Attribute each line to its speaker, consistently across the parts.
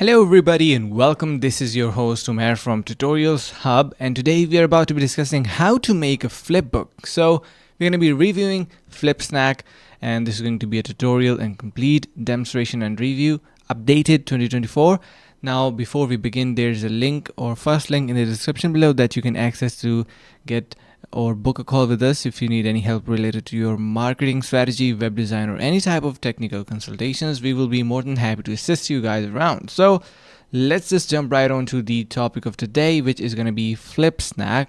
Speaker 1: Hello everybody and welcome. This is your host Umair from Tutorials Hub, and today we are about to be discussing how to make a flipbook. So we're going to be reviewing Flipsnack, and this is going to be a tutorial and complete demonstration and review updated 2024. Now before we begin, there's a link or first link in the description below that you can access to get or book a call with us if you need any help related to your marketing strategy, web design, or any type of technical consultations. We will be more than happy to assist you guys around. So let's just jump right on to the topic of today, which is going to be Flipsnack,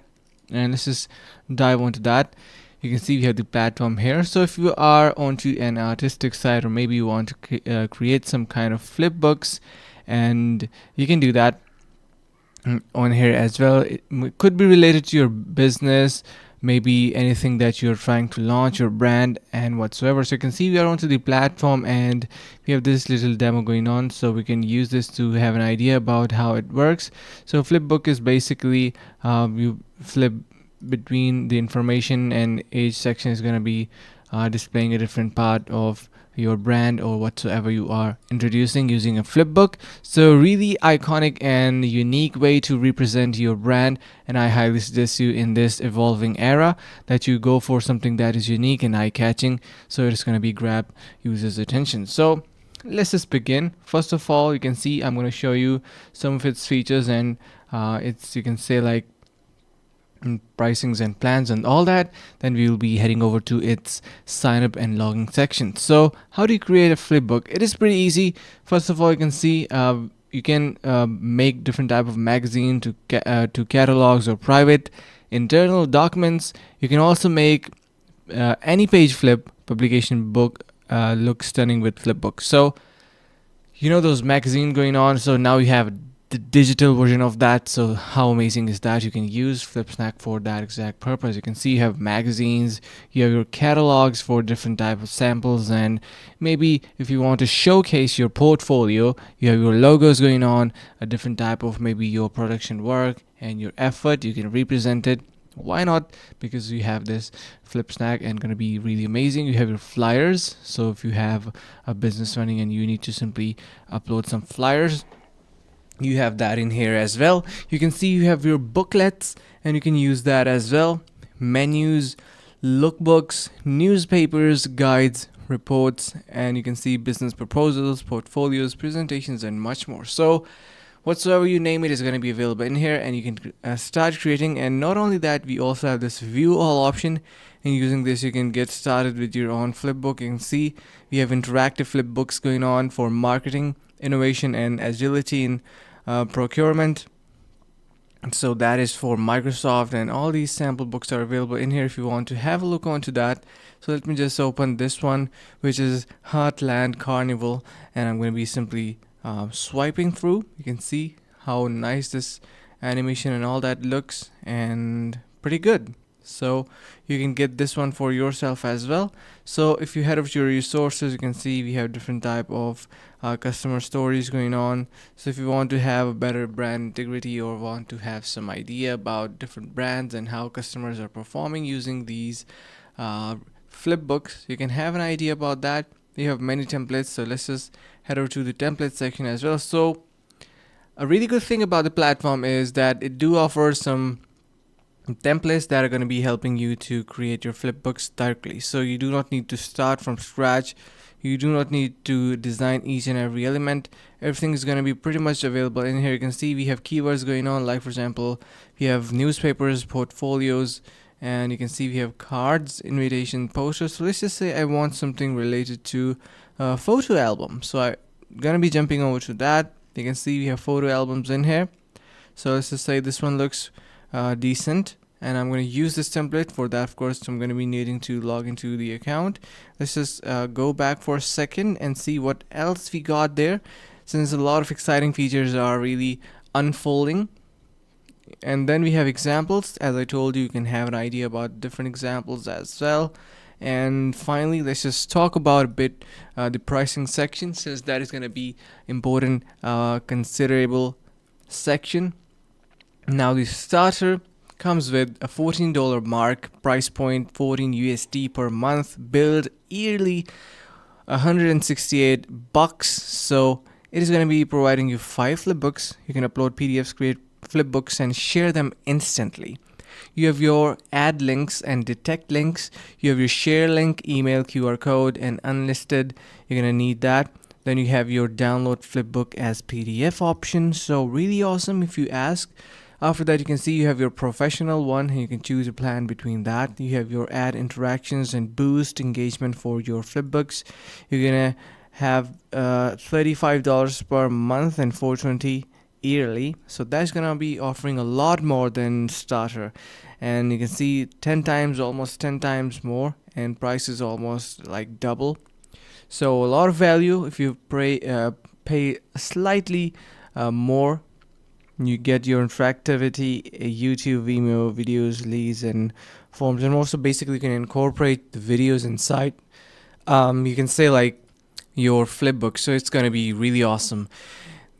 Speaker 1: and let's just dive onto that. You can see we have the platform here. So if you are onto an artistic site, or maybe you want to create some kind of flipbooks, and you can do that on here as well. It could be related to your business, maybe anything that you're trying to launch, your brand and whatsoever. So you can see we are onto the platform and we have this little demo going on, so we can use this to have an idea about how it works. So Flipbook is basically you flip between the information, and each section is going to be displaying a different part of your brand or whatsoever you are introducing using a flipbook. So really iconic and unique way to represent your brand, and I highly suggest you in this evolving era that you go for something that is unique and eye-catching, so it's going to be grab users' attention. So let's just begin. First of all, you can see I'm going to show you some of its features, and it's, you can say, like pricings and plans and all that. Then we will be heading over to its sign up and logging section. So how do you create a flipbook? It is pretty easy. First of all, you can see you can make different type of magazine to catalogs or private internal documents. You can also make any page flip publication book look stunning with flipbook. So you know those magazine going on, so now you have the digital version of that. So how amazing is that? You can use Flipsnack for that exact purpose. You can see you have magazines, you have your catalogs for different type of samples, and maybe if you want to showcase your portfolio, you have your logos going on, a different type of maybe your production work and your effort, you can represent it. Why not? Because you have this Flipsnack and gonna be really amazing. You have your flyers, so if you have a business running and you need to simply upload some flyers, you have that in here as well. You can see you have your booklets, and you can use that as well. Menus, lookbooks, newspapers, guides, reports, and you can see business proposals, portfolios, presentations, and much more. So whatsoever you name it is going to be available in here, and you can start creating. And not only that, we also have this view all option, and using this you can get started with your own flipbook. You can see we have interactive flipbooks going on for marketing, innovation, and agility in procurement. So that is for Microsoft, and all these sample books are available in here if you want to have a look onto that. So let me just open this one, which is Heartland Carnival, and I'm going to be simply swiping through. You can see how nice this animation and all that looks, and pretty good. So you can get this one for yourself as well. So if you head over to your resources, you can see we have different type of customer stories going on. So if you want to have a better brand integrity, or want to have some idea about different brands and how customers are performing using these flip books, you can have an idea about that. You have many templates, so let's just head over to the template section as well. So a really good thing about the platform is that it do offer some templates that are going to be helping you to create your flipbooks directly. So you do not need to start from scratch. You do not need to design each and every element. Everything is going to be pretty much available in here. You can see we have keywords going on, like for example we have newspapers, portfolios, and you can see we have cards, invitation, posters. So let's just say I want something related to a photo album, so I'm going to be jumping over to that. You can see we have photo albums in here. So let's just say this one looks decent, and I'm going to use this template. For that, of course, I'm going to be needing to log into the account. Let's just go back for a second and see what else we got there, since a lot of exciting features are really unfolding. And then we have examples. As I told you, you can have an idea about different examples as well. And finally, let's just talk about a bit the pricing section, since that is going to be important, considerable section. Now the starter comes with a $14 mark, price point 14 USD per month, billed yearly $168. So It is going to be providing you 5 flipbooks. You can upload PDFs, create flipbooks, and share them instantly. You have your add links and detect links. You have your share link, email, QR code, and unlisted. You're going to need that. Then you have your download flipbook as PDF option. So really awesome if you ask. After that, you can see you have your professional one, and you can choose a plan between that. You have your add interactions and boost engagement for your flipbooks. You're gonna have $35 per month and $420 yearly. So that's gonna be offering a lot more than starter, and you can see 10 times, almost 10 times more, and price is almost like double. So a lot of value. If you pay slightly more, you get your interactivity, YouTube, Vimeo, videos, leads, and forms, and also basically you can incorporate the videos inside. You can say like your flipbook, so it's gonna be really awesome.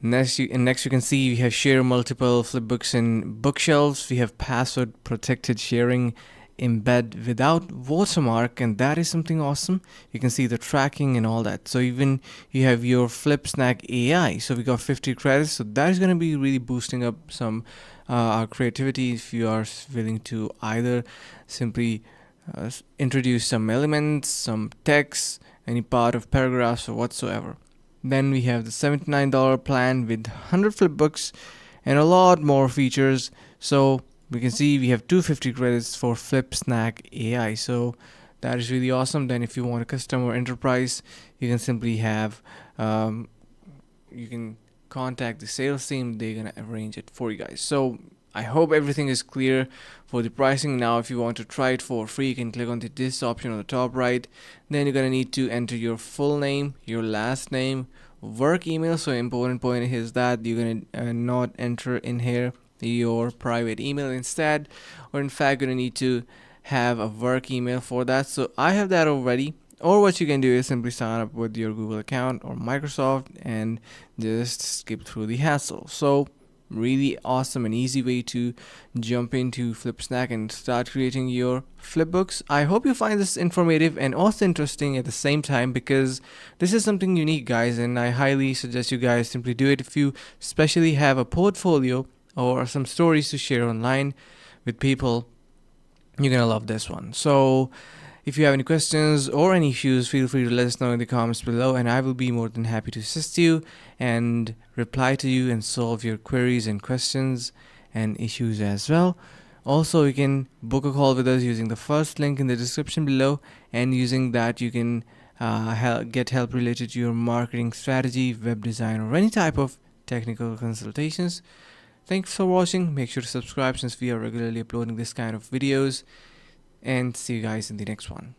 Speaker 1: Next you can see we have share multiple flipbooks in bookshelves. We have password protected sharing, embed without watermark, and that is something awesome. You can see the tracking and all that. So even you have your Flipsnack AI, so we got 50 credits, so that is going to be really boosting up some our creativity if you are willing to either simply introduce some elements, some text, any part of paragraphs or whatsoever. Then we have the $79 plan with 100 flipbooks and a lot more features. So we can see we have 250 credits for Flipsnack AI, so that is really awesome. Then if you want a custom or enterprise, you can simply have you can contact the sales team. They're gonna arrange it for you guys. So I hope everything is clear for the pricing. Now if you want to try it for free, you can click on this option on the top right. Then you're gonna need to enter your full name, your last name, work email. So important point is that you're gonna not enter in here your private email instead, or in fact you're gonna need to have a work email for that. So I have that already, or what you can do is simply sign up with your Google account or Microsoft and just skip through the hassle. So really awesome and easy way to jump into Flipsnack and start creating your flipbooks. I hope you find this informative and also interesting at the same time, because this is something unique, guys, and I highly suggest you guys simply do it if you especially have a portfolio or some stories to share online with people. You're gonna love this one. So if you have any questions or any issues, feel free to let us know in the comments below, and I will be more than happy to assist you and reply to you and solve your queries and questions and issues as well. Also, you can book a call with us using the first link in the description below, and using that you can get help related to your marketing strategy, web design, or any type of technical consultations. Thanks for watching. Make sure to subscribe since we are regularly uploading this kind of videos, and see you guys in the next one.